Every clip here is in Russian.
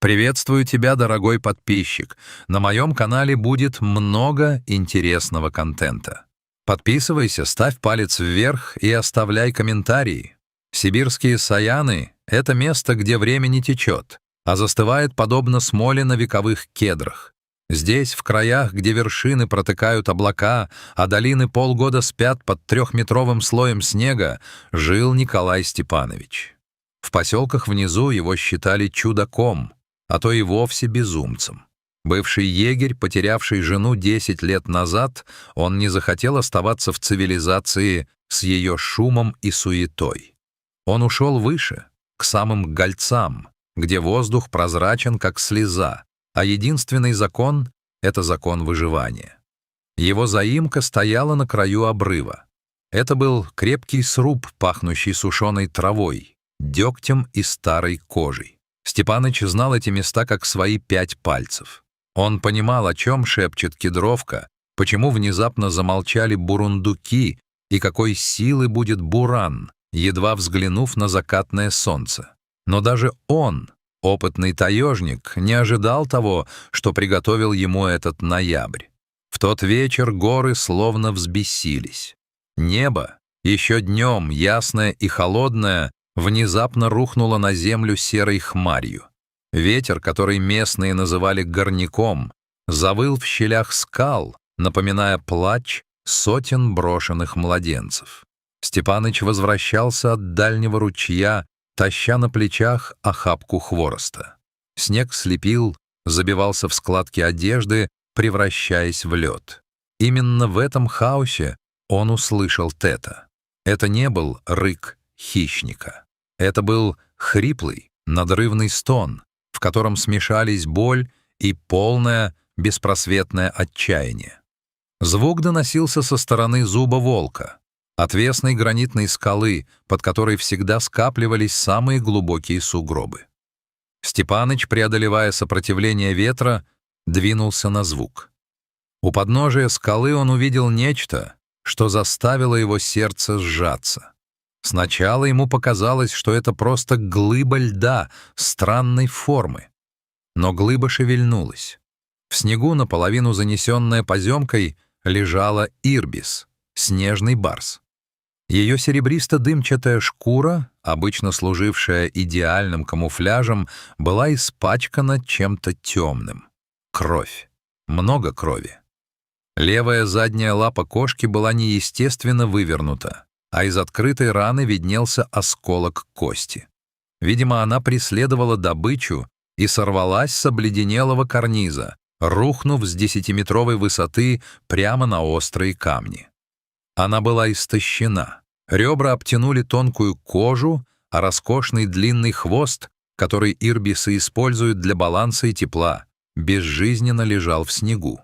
Приветствую тебя, дорогой подписчик. На моем канале будет много интересного контента. Подписывайся, ставь палец вверх и оставляй комментарии. Сибирские саяны — это место, где время не течет, а застывает подобно смоле на вековых кедрах. Здесь, в краях, где вершины протыкают облака, а долины полгода спят под 3-метровым слоем снега, жил Николай Степанович. В поселках внизу его считали чудаком, а то и вовсе безумцем. Бывший егерь, потерявший жену 10 лет назад, он не захотел оставаться в цивилизации с ее шумом и суетой. Он ушел выше, к самым гольцам, где воздух прозрачен, как слеза, а единственный закон — это закон выживания. Его заимка стояла на краю обрыва. Это был крепкий сруб, пахнущий сушеной травой, дегтем и старой кожей. Степаныч знал эти места как свои 5 пальцев. Он понимал, о чем шепчет кедровка, почему внезапно замолчали бурундуки и какой силы будет буран, едва взглянув на закатное солнце. Но даже он, опытный таежник, не ожидал того, что приготовил ему этот ноябрь. В тот вечер горы словно взбесились. Небо, еще днем ясное и холодное, внезапно рухнуло на землю серой хмарью. Ветер, который местные называли горняком, завыл в щелях скал, напоминая плач сотен брошенных младенцев. Степаныч возвращался от дальнего ручья, таща на плечах охапку хвороста. Снег слепил, забивался в складки одежды, превращаясь в лед. Именно в этом хаосе он услышал Тета. Это не был рык хищника. Это был хриплый, надрывный стон, в котором смешались боль и полное, беспросветное отчаяние. Звук доносился со стороны зуба волка, отвесной гранитной скалы, под которой всегда скапливались самые глубокие сугробы. Степаныч, преодолевая сопротивление ветра, двинулся на звук. У подножия скалы он увидел нечто, что заставило его сердце сжаться. Сначала ему показалось, что это просто глыба льда странной формы. Но глыба шевельнулась. В снегу, наполовину занесенная поземкой, лежала ирбис, снежный барс. Ее серебристо-дымчатая шкура, обычно служившая идеальным камуфляжем, была испачкана чем-то темным. Кровь. Много крови. Левая задняя лапа кошки была неестественно вывернута, а из открытой раны виднелся осколок кости. Видимо, она преследовала добычу и сорвалась с обледенелого карниза, рухнув с 10-метровой высоты прямо на острые камни. Она была истощена. Ребра обтянули тонкую кожу, а роскошный длинный хвост, который ирбисы используют для баланса и тепла, безжизненно лежал в снегу.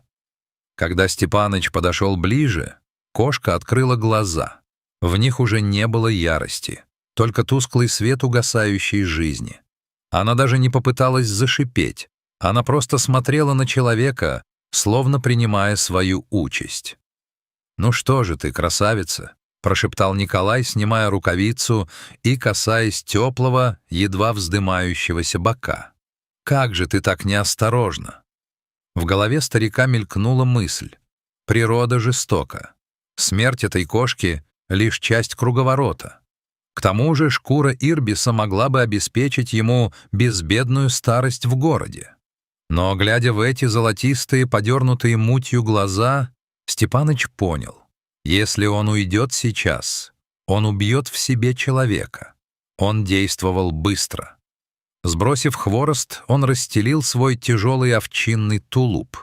Когда Степаныч подошел ближе, кошка открыла глаза. В них уже не было ярости, только тусклый свет угасающей жизни. Она даже не попыталась зашипеть, она просто смотрела на человека, словно принимая свою участь. «Ну что же ты, красавица?» — прошептал Николай, снимая рукавицу и касаясь теплого, едва вздымающегося бока. «Как же ты так неосторожна?» В голове старика мелькнула мысль. Природа жестока. Смерть этой кошки — лишь часть круговорота. К тому же шкура ирбиса могла бы обеспечить ему безбедную старость в городе. Но, глядя в эти золотистые, подернутые мутью глаза, Степаныч понял, если он уйдет сейчас, он убьет в себе человека. Он действовал быстро. Сбросив хворост, он расстелил свой тяжелый овчинный тулуп.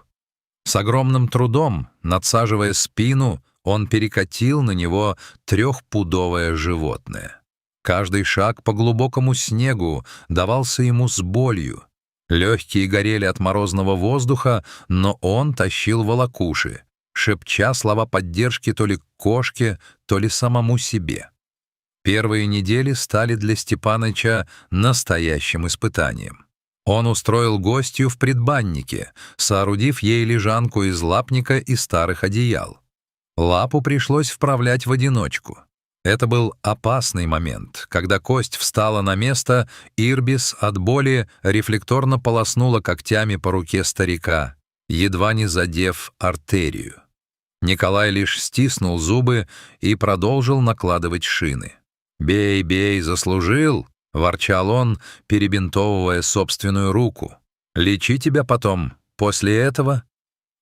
С огромным трудом, надсаживая спину, он перекатил на него 3-пудовое животное. Каждый шаг по глубокому снегу давался ему с болью. Легкие горели от морозного воздуха, но он тащил волокуши, шепча слова поддержки то ли кошке, то ли самому себе. Первые недели стали для Степаныча настоящим испытанием. Он устроил гостью в предбаннике, соорудив ей лежанку из лапника и старых одеял. Лапу пришлось вправлять в одиночку. Это был опасный момент. Когда кость встала на место, Ирбис от боли рефлекторно полоснула когтями по руке старика, едва не задев артерию. Николай лишь стиснул зубы и продолжил накладывать шины. «Бей, бей, заслужил!» — ворчал он, перебинтовывая собственную руку. «Лечи тебя потом, после этого...»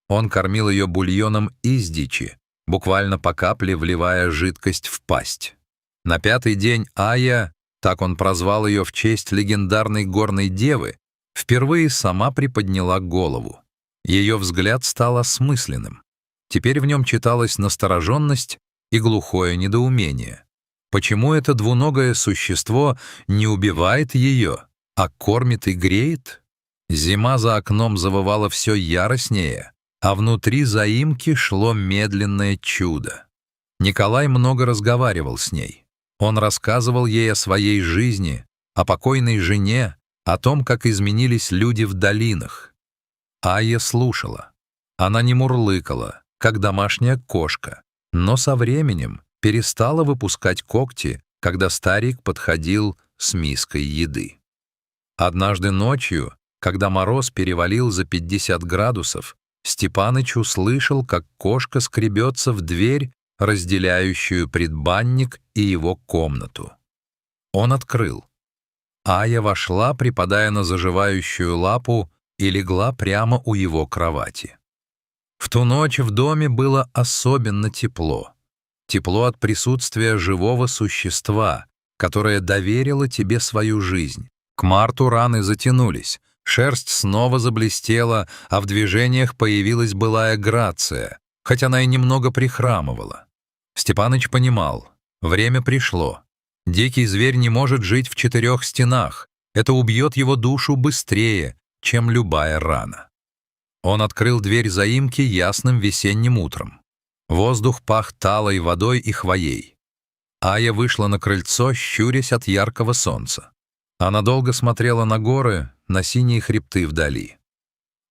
Он кормил ее бульоном из дичи, буквально по капле вливая жидкость в пасть. На 5-й день Ая, так он прозвал ее в честь легендарной горной девы, впервые сама приподняла голову. Ее взгляд стал осмысленным. Теперь в нем читалась настороженность и глухое недоумение. Почему это двуногое существо не убивает ее, а кормит и греет? Зима за окном завывала все яростнее, а внутри заимки шло медленное чудо. Николай много разговаривал с ней. Он рассказывал ей о своей жизни, о покойной жене, о том, как изменились люди в долинах. Ая слушала. Она не мурлыкала, как домашняя кошка, но со временем перестала выпускать когти, когда старик подходил с миской еды. Однажды ночью, когда мороз перевалил за 50 градусов, Степаныч услышал, как кошка скребется в дверь, разделяющую предбанник и его комнату. Он открыл. Ая вошла, припадая на заживающую лапу, и легла прямо у его кровати. В ту ночь в доме было особенно тепло. Тепло от присутствия живого существа, которое доверило тебе свою жизнь. К марту раны затянулись, шерсть снова заблестела, а в движениях появилась былая грация, хоть она и немного прихрамывала. Степаныч понимал, время пришло. Дикий зверь не может жить в 4 стенах, это убьет его душу быстрее, чем любая рана. Он открыл дверь заимки ясным весенним утром. Воздух пах талой водой и хвоей. Ая вышла на крыльцо, щурясь от яркого солнца. Она долго смотрела на горы, на синие хребты вдали.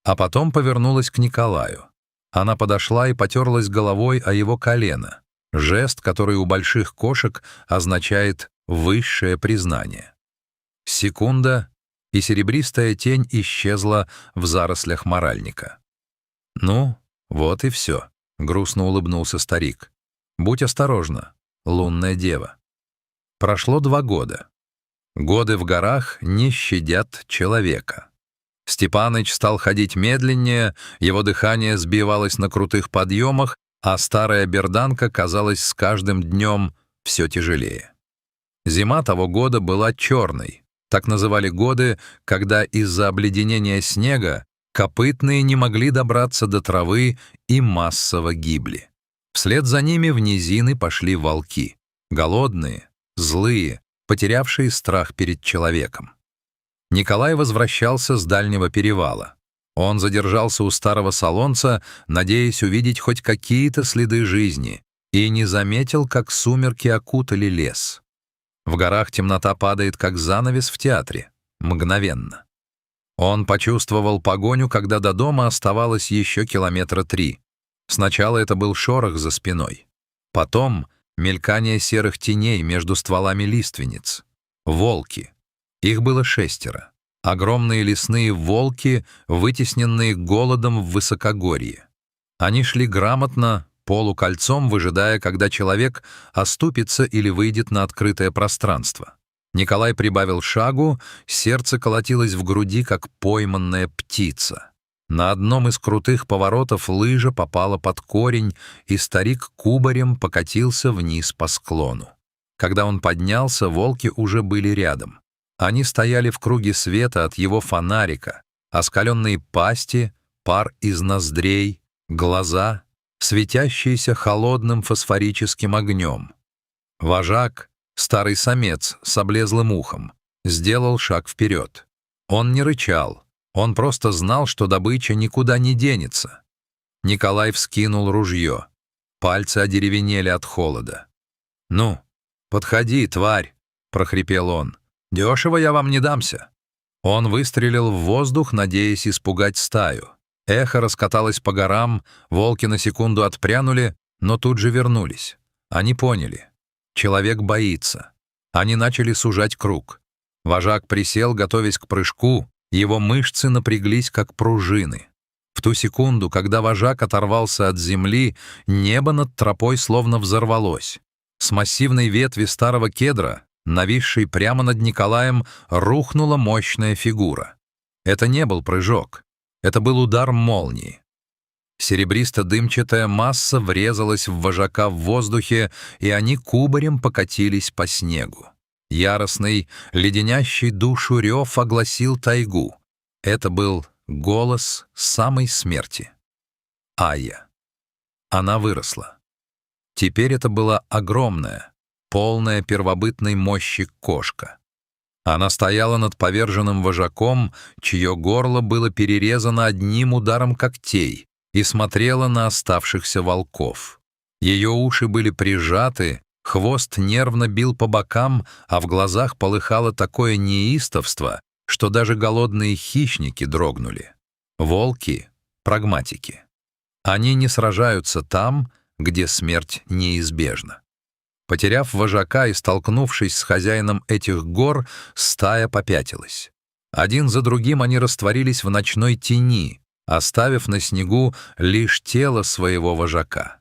А потом повернулась к Николаю. Она подошла и потерлась головой о его колено, жест, который у больших кошек означает высшее признание. Секунда, и серебристая тень исчезла в зарослях моральника. «Ну, вот и все», — грустно улыбнулся старик. «Будь осторожна, лунная дева». Прошло 2 года. Годы в горах не щадят человека. Степаныч стал ходить медленнее, его дыхание сбивалось на крутых подъемах, а старая берданка казалась с каждым днем все тяжелее. Зима того года была черной. Так называли годы, когда из-за обледенения снега копытные не могли добраться до травы и массово гибли. Вслед за ними в низины пошли волки. Голодные, злые, потерявшие страх перед человеком. Николай возвращался с дальнего перевала. Он задержался у старого Солонца, надеясь увидеть хоть какие-то следы жизни, и не заметил, как сумерки окутали лес. В горах темнота падает, как занавес в театре, мгновенно. Он почувствовал погоню, когда до дома оставалось еще 3 километра. Сначала это был шорох за спиной. Потом мелькание серых теней между стволами лиственниц. Волки. Их было 6. Огромные лесные волки, вытесненные голодом в высокогорье. Они шли грамотно, полукольцом, выжидая, когда человек оступится или выйдет на открытое пространство. Николай прибавил шагу, сердце колотилось в груди, как пойманная птица. На одном из крутых поворотов лыжа попала под корень, и старик кубарем покатился вниз по склону. Когда он поднялся, волки уже были рядом. Они стояли в круге света от его фонарика, оскаленные пасти, пар из ноздрей, глаза, светящиеся холодным фосфорическим огнем. Вожак, старый самец с облезлым ухом, сделал шаг вперед. Он не рычал, он просто знал, что добыча никуда не денется. Николай вскинул ружье. Пальцы одеревенели от холода. «Ну, подходи, тварь!» — прохрипел он. «Дешево я вам не дамся». Он выстрелил в воздух, надеясь испугать стаю. Эхо раскаталось по горам, волки на секунду отпрянули, но тут же вернулись. Они поняли. Человек боится. Они начали сужать круг. Вожак присел, готовясь к прыжку, его мышцы напряглись, как пружины. В ту секунду, когда вожак оторвался от земли, небо над тропой словно взорвалось. С массивной ветви старого кедра, нависшей прямо над Николаем, рухнула мощная фигура. Это не был прыжок. Это был удар молнии. Серебристо-дымчатая масса врезалась в вожака в воздухе, и они кубарем покатились по снегу. Яростный, леденящий душу рев огласил тайгу. Это был голос самой смерти. Айя. Она выросла. Теперь это была огромная, полная первобытной мощи кошка. Она стояла над поверженным вожаком, чье горло было перерезано одним ударом когтей, и смотрела на оставшихся волков. Ее уши были прижаты, хвост нервно бил по бокам, а в глазах полыхало такое неистовство, что даже голодные хищники дрогнули. Волки — прагматики. Они не сражаются там, где смерть неизбежна. Потеряв вожака и столкнувшись с хозяином этих гор, стая попятилась. Один за другим они растворились в ночной тени, оставив на снегу лишь тело своего вожака.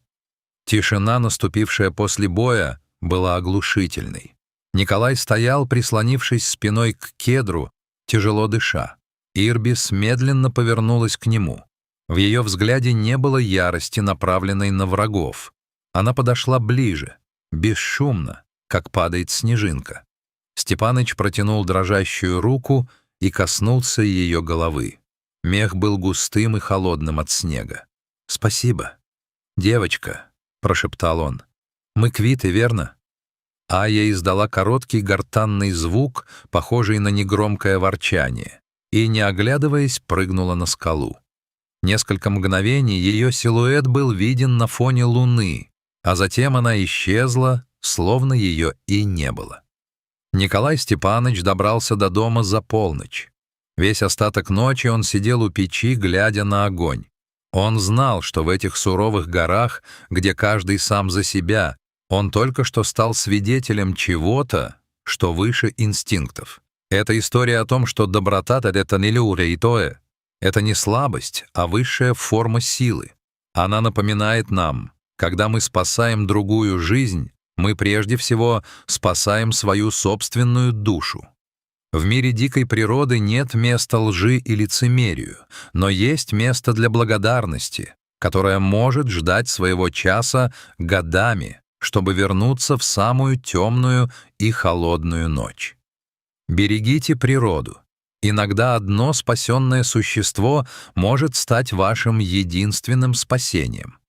Тишина, наступившая после боя, была оглушительной. Николай стоял, прислонившись спиной к кедру, тяжело дыша. Ирбис медленно повернулась к нему. В ее взгляде не было ярости, направленной на врагов. Она подошла ближе, бесшумно, как падает снежинка. Степаныч протянул дрожащую руку и коснулся ее головы. Мех был густым и холодным от снега. «Спасибо. Девочка», — прошептал он, — «мы квиты, верно?» Айя издала короткий гортанный звук, похожий на негромкое ворчание, и, не оглядываясь, прыгнула на скалу. Несколько мгновений ее силуэт был виден на фоне луны, а затем она исчезла, словно ее и не было. Николай Степаныч добрался до дома за полночь. Весь остаток ночи он сидел у печи, глядя на огонь. Он знал, что в этих суровых горах, где каждый сам за себя, он только что стал свидетелем чего-то, что выше инстинктов. Это история о том, что доброта — это не люре и тое. Это не слабость, а высшая форма силы. Она напоминает нам, когда мы спасаем другую жизнь, мы прежде всего спасаем свою собственную душу. В мире дикой природы нет места лжи и лицемерию, но есть место для благодарности, которая может ждать своего часа годами, чтобы вернуться в самую темную и холодную ночь. Берегите природу. Иногда одно спасенное существо может стать вашим единственным спасением.